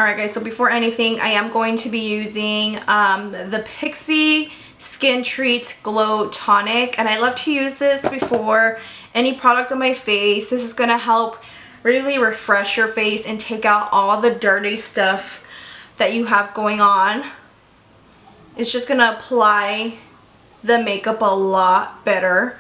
Alright guys, so before anything, I am going to be using the Pixie Skin Treat Glow Tonic, and I love to use this before any product on my face. This is going to help really refresh your face and take out all the dirty stuff that you have going on. It's just going to apply the makeup a lot better,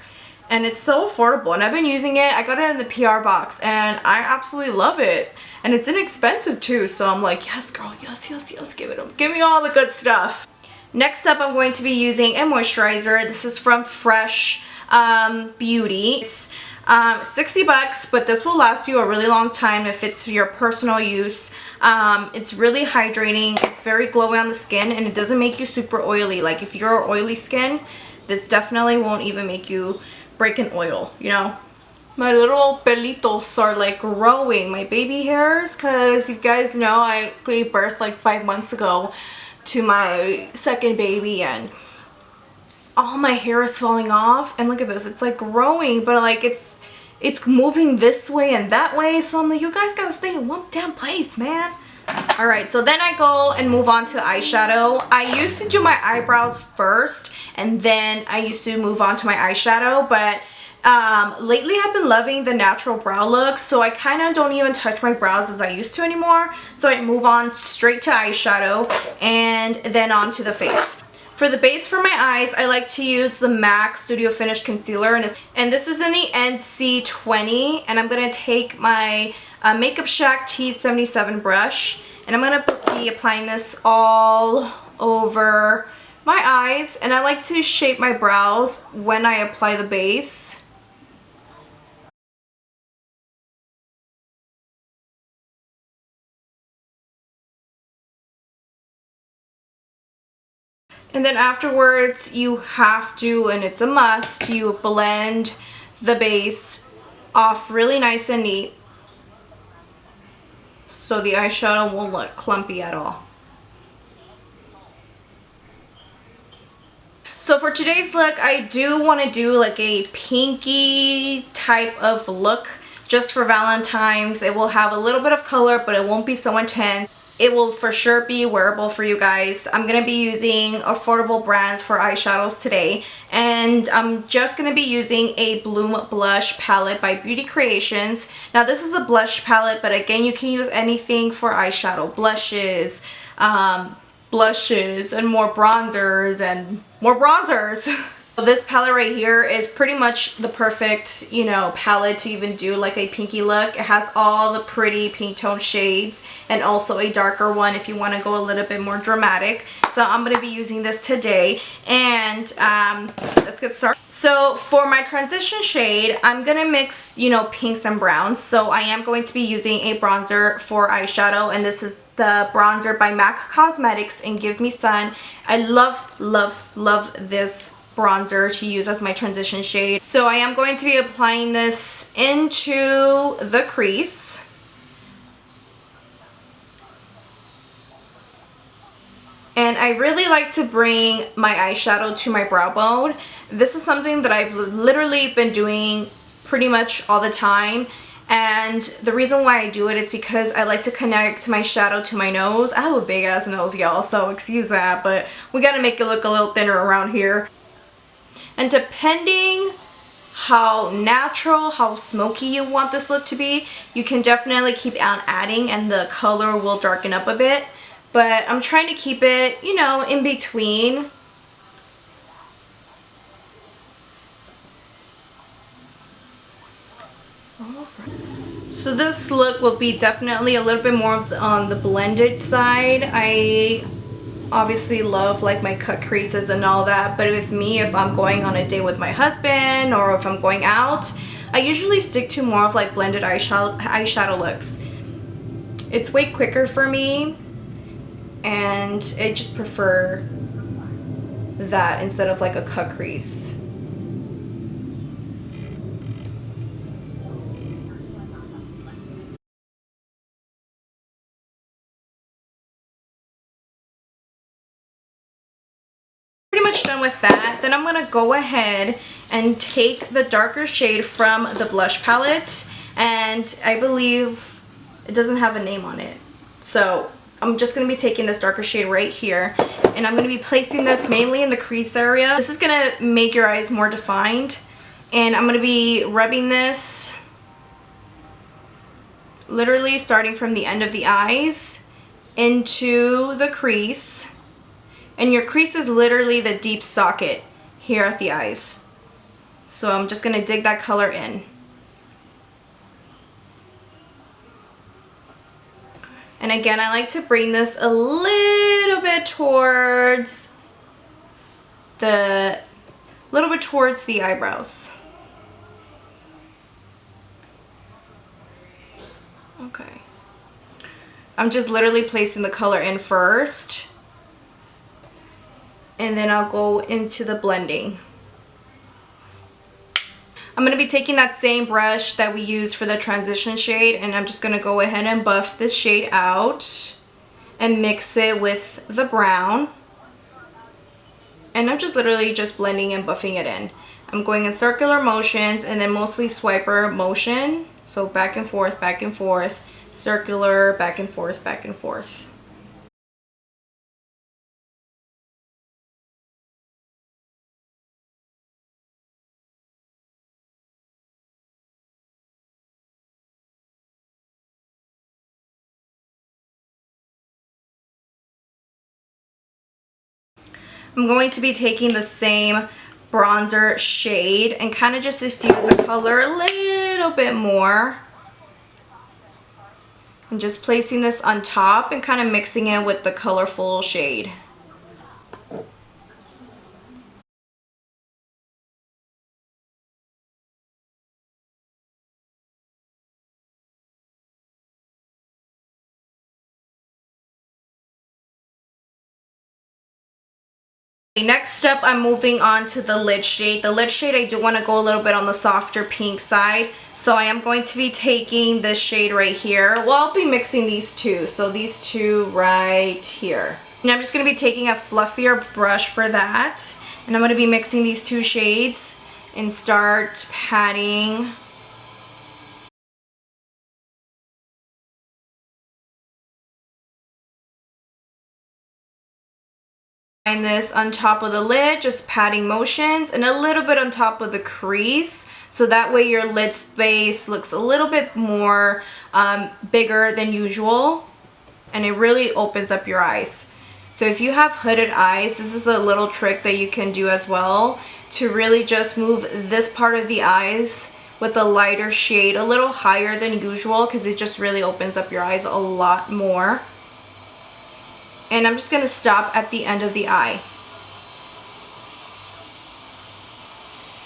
and it's so affordable, and I've been using it. I got it in the PR box and I absolutely love it, and it's inexpensive too, so I'm like, yes girl, yes, give me all the good stuff. Next up, I'm going to be using a moisturizer. This is from Fresh Beauty. It's 60 bucks, but this will last you a really long time if it's your personal use. It's really hydrating, it's very glowy on the skin, and it doesn't make you super oily. Like if you're oily skin, this definitely won't even make you break an oil, you know. My little pelitos are like growing, my baby hairs, because you guys know I gave birth like 5 months ago to my second baby, and all my hair is falling off, and look at this, it's like growing, but like it's moving this way and that way, so I'm like, you guys gotta stay in one damn place, man. Alright, so then I go and move on to eyeshadow. I used to do my eyebrows first, and then I used to move on to my eyeshadow, but lately I've been loving the natural brow look, so I kind of don't even touch my brows as I used to anymore. So I move on straight to eyeshadow and then on to the face. For the base for my eyes, I like to use the MAC Studio Finish Concealer, and this is in the NC20, and I'm going to take my Makeup Shack T77 brush, and I'm going to be applying this all over my eyes, and I like to shape my brows when I apply the base. And then afterwards, you have to, and it's a must, you blend the base off really nice and neat so the eyeshadow won't look clumpy at all. So for today's look, I do want to do like a pinky type of look just for Valentine's. It will have a little bit of color, but it won't be so intense. It will for sure be wearable for you guys. I'm going to be using affordable brands for eyeshadows today. And I'm just going to be using a Bloom Blush palette by Beauty Creations. Now this is a blush palette, but again, you can use anything for eyeshadow. Blushes, and more bronzers and more bronzers. This palette right here is pretty much the perfect, you know, palette to even do like a pinky look. It has all the pretty pink tone shades and also a darker one if you want to go a little bit more dramatic. So I'm going to be using this today, and let's get started. So for my transition shade, I'm going to mix, you know, pinks and browns. So I am going to be using a bronzer for eyeshadow, and this is the bronzer by MAC Cosmetics in Give Me Sun. I love this bronzer to use as my transition shade. So I am going to be applying this into the crease. And I really like to bring my eyeshadow to my brow bone. This is something that I've literally been doing pretty much all the time. And the reason why I do it is because I like to connect my shadow to my nose. I have a big ass nose, y'all, so excuse that, but we gotta make it look a little thinner around here. And depending how natural, how smoky you want this look to be, you can definitely keep on adding and the color will darken up a bit. But I'm trying to keep it, you know, in between. So this look will be definitely a little bit more on the blended side. I obviously love like my cut creases and all that, but with me, if I'm going on a date with my husband or if I'm going out, I usually stick to more of like blended eyeshadow looks. It's way quicker for me, and I just prefer that instead of like a cut crease. Pretty much done with that. Then I'm going to go ahead and take the darker shade from the blush palette, and I believe it doesn't have a name on it. So I'm just going to be taking this darker shade right here, and I'm going to be placing this mainly in the crease area. This is going to make your eyes more defined, and I'm going to be rubbing this literally starting from the end of the eyes into the crease. And your crease is literally the deep socket here at the eyes. So I'm just going to dig that color in. And again, I like to bring this a little bit towards the eyebrows. Okay. I'm just literally placing the color in first, and then I'll go into the blending. I'm going to be taking that same brush that we used for the transition shade, and I'm just going to go ahead and buff this shade out and mix it with the brown. And I'm just literally just blending and buffing it in. I'm going in circular motions and then mostly swiper motion. So back and forth, circular, back and forth, back and forth. I'm going to be taking the same bronzer shade and kind of just diffuse the color a little bit more. And just placing this on top and kind of mixing it with the colorful shade. Next up, I'm moving on to the lid shade. The lid shade, I do want to go a little bit on the softer pink side. So I am going to be taking this shade right here. Well, I'll be mixing these two. So these two right here. And I'm just going to be taking a fluffier brush for that. And I'm going to be mixing these two shades and start patting this on top of the lid, just patting motions, and a little bit on top of the crease, so that way your lid space looks a little bit more bigger than usual, and it really opens up your eyes. So if you have hooded eyes, this is a little trick that you can do as well, to really just move this part of the eyes with a lighter shade a little higher than usual, because it just really opens up your eyes a lot more. And I'm just going to stop at the end of the eye.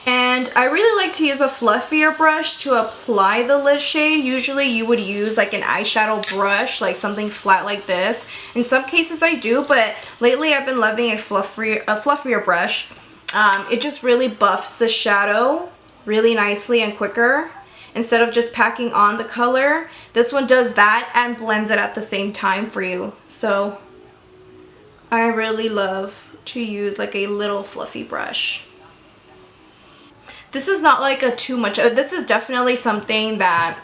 And I really like to use a fluffier brush to apply the lid shade. Usually you would use like an eyeshadow brush, like something flat like this. In some cases I do, but lately I've been loving a fluffier brush. It just really buffs the shadow really nicely and quicker. Instead of just packing on the color, this one does that and blends it at the same time for you. So I really love to use like a little fluffy brush. This is not like a too much. This is definitely something that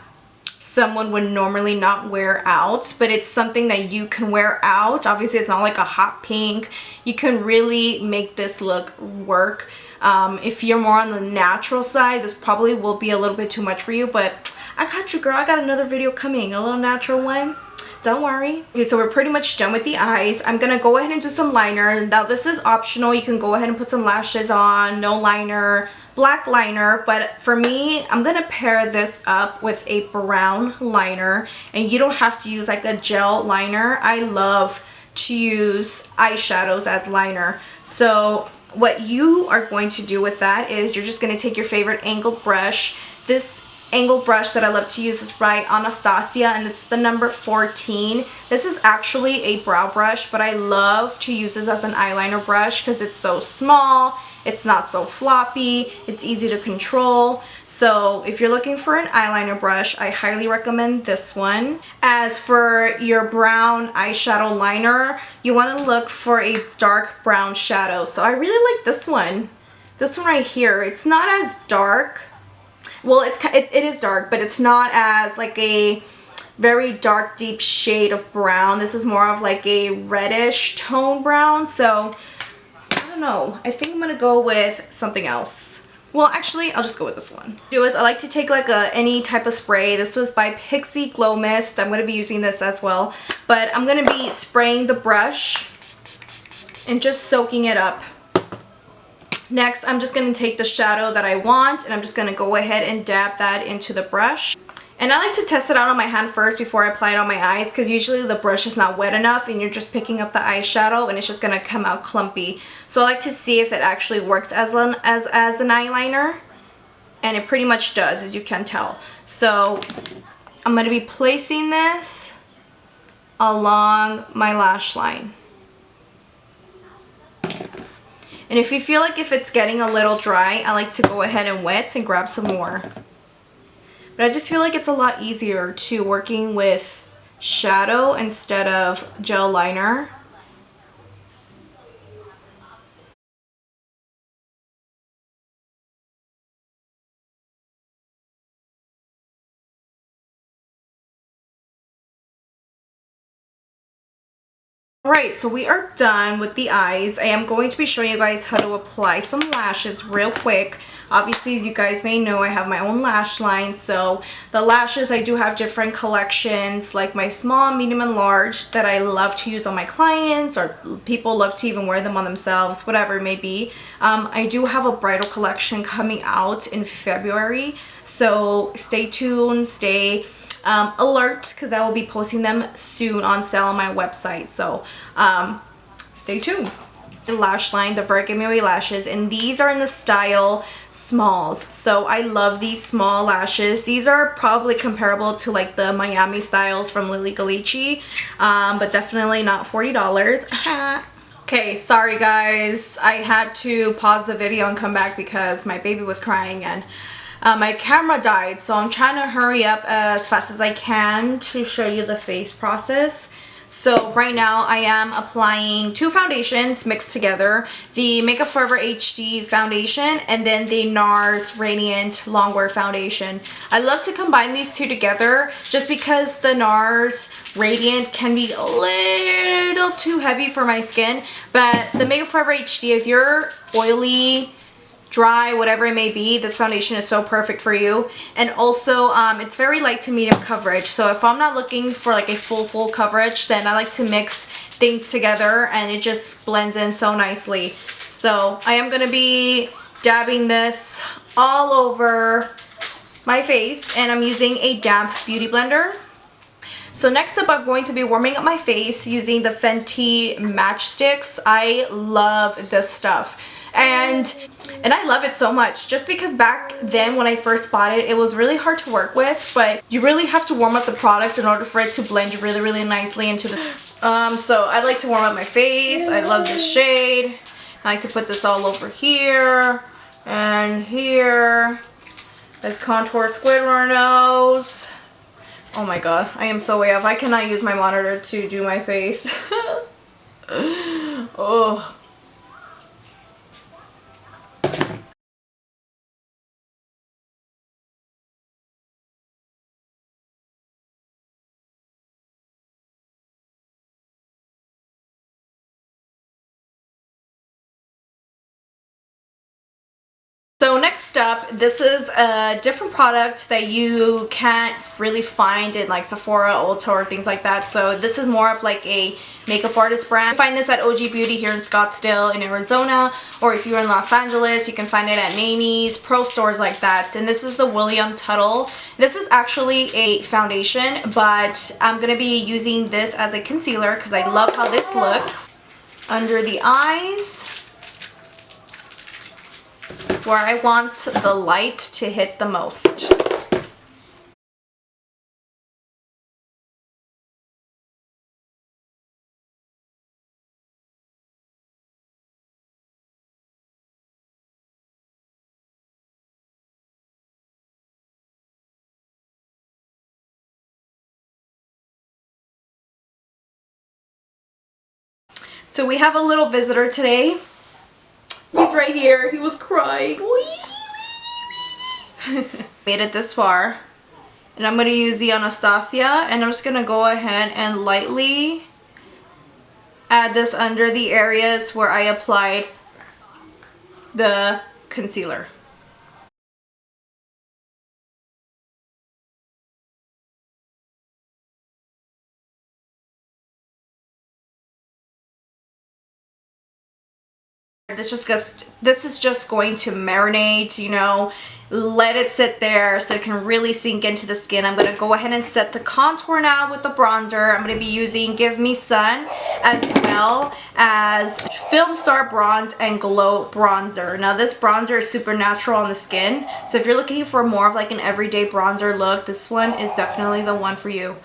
someone would normally not wear out, but it's something that you can wear out. Obviously it's not like a hot pink. You can really make this look work. If you're more on the natural side, this probably will be a little bit too much for you, but I got you, girl. I got another video coming, a little natural one. Don't worry. Okay, so we're pretty much done with the eyes. I'm gonna go ahead and do some liner. Now this is optional. You can go ahead and put some lashes on, no liner, black liner. But for me, I'm gonna pair this up with a brown liner. And you don't have to use like a gel liner. I love to use eyeshadows as liner. So what you are going to do with that is you're just gonna take your favorite angled brush. This angled brush that I love to use is by Anastasia, and it's the number 14. This is actually a brow brush, but I love to use this as an eyeliner brush because it's so small, it's not so floppy, it's easy to control. So if you're looking for an eyeliner brush, I highly recommend this one. As for your brown eyeshadow liner, you want to look for a dark brown shadow. So I really like this one. This one right here. It's not as dark. Well, it is dark, but it's not as like a very dark, deep shade of brown. This is more of like a reddish tone brown. So I don't know. I think I'm going to go with something else. Well, actually, I'll just go with this one. I like to take like any type of spray. This was by Pixie Glow Mist. I'm going to be using this as well. But I'm going to be spraying the brush and just soaking it up. Next, I'm just going to take the shadow that I want, and I'm just going to go ahead and dab that into the brush. And I like to test it out on my hand first before I apply it on my eyes, because usually the brush is not wet enough and you're just picking up the eyeshadow and it's just going to come out clumpy. So I like to see if it actually works as an eyeliner, and it pretty much does, as you can tell. So I'm going to be placing this along my lash line. And if you feel like if it's getting a little dry, I like to go ahead and wet and grab some more. But I just feel like it's a lot easier to working with shadow instead of gel liner. Alright, so we are done with the eyes. I am going to be showing you guys how to apply some lashes real quick. Obviously, as you guys may know, I have my own lash line. So the lashes, I do have different collections, like my small, medium, and large that I love to use on my clients, or people love to even wear them on themselves, whatever it may be. I do have a bridal collection coming out in February. So stay tuned, stay alert, because I will be posting them soon on sale on my website. So stay tuned. The lash line, the Vergamieri lashes, and these are in the style smalls. So I love these small lashes. These are probably comparable to like the Miami styles from Lily Galici, but definitely not $40. Okay, sorry guys, I had to pause the video and come back because my baby was crying and my camera died, so I'm trying to hurry up as fast as I can to show you the face process. So right now I am applying two foundations mixed together, the Makeup Forever HD foundation and then the NARS Radiant Longwear foundation. I love to combine these two together just because the NARS Radiant can be a little too heavy for my skin, but the Makeup Forever HD, if you're oily, dry, whatever it may be, this foundation is so perfect for you. And also it's very light to medium coverage, so if I'm not looking for like a full coverage, then I like to mix things together and it just blends in so nicely. So I am going to be dabbing this all over my face, and I'm using a damp beauty blender. So next up, I'm going to be warming up my face using the Fenty Matchsticks. I love this stuff. And I love it so much just because back then when I first bought it, it was really hard to work with, but you really have to warm up the product in order for it to blend really nicely into the so I like to warm up my face. I love this shade. I like to put this all over here and here. Let's contour Squidward nose. Oh my god, I am so way off. I cannot use my monitor to do my face. Oh. So next up, this is a different product that you can't really find in like Sephora, Ulta, or things like that. So this is more of like a makeup artist brand. You can find this at OG Beauty here in Scottsdale in Arizona, or if you're in Los Angeles, you can find it at Mamie's, pro stores like that. And this is the William Tuttle. This is actually a foundation, but I'm going to be using this as a concealer because I love how this looks. Under the eyes, where I want the light to hit the most. So we have a little visitor today. He's right here. He was crying. Made it this far. And I'm going to use the Anastasia, and I'm just going to go ahead and lightly add this under the areas where I applied the concealer. This is just going to marinate, you know, let it sit there so it can really sink into the skin. I'm going to go ahead and set the contour now with the bronzer. I'm going to be using Give Me Sun as well as Film Star Bronze and Glow Bronzer. Now this bronzer is super natural on the skin, so if you're looking for more of like an everyday bronzer look, this one is definitely the one for you.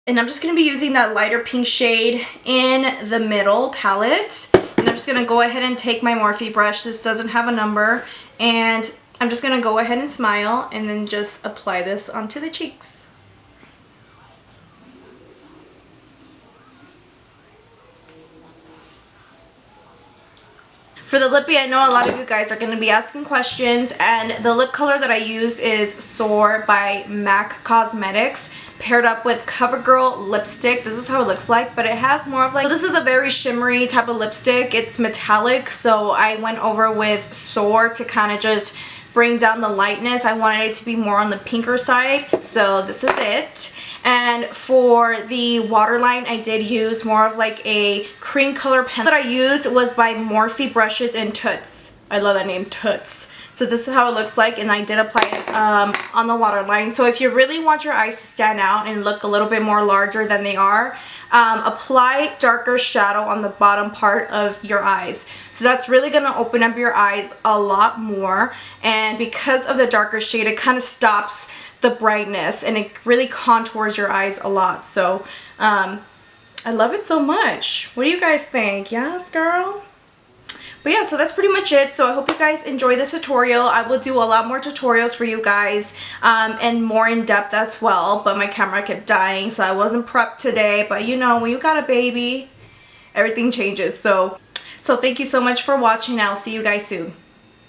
And I'm just going to be using that lighter pink shade in the middle palette. And I'm just going to go ahead and take my Morphe brush. This doesn't have a number. And I'm just going to go ahead and smile and then just apply this onto the cheeks. For the lippy, I know a lot of you guys are going to be asking questions, and the lip color that I use is Soar by MAC Cosmetics, paired up with CoverGirl lipstick. This is how it looks like, but it has more of like, so this is a very shimmery type of lipstick. It's metallic, so I went over with Soar to kind of just bring down the lightness. I wanted it to be more on the pinker side, so this is it. And for the waterline, I did use more of like a cream color pen. That I used was by Morphe Brushes in Toots. I love that name, Toots. So this is how it looks like, and I did apply it on the waterline. So if you really want your eyes to stand out and look a little bit more larger than they are, apply darker shadow on the bottom part of your eyes. So that's really going to open up your eyes a lot more, and because of the darker shade, it kind of stops the brightness and it really contours your eyes a lot. So I love it so much. What do you guys think? Yes, girl? But yeah, so that's pretty much it. So I hope you guys enjoy this tutorial. I will do a lot more tutorials for you guys and more in depth as well. But my camera kept dying, so I wasn't prepped today. But you know, when you got a baby, everything changes. So thank you so much for watching. I'll see you guys soon.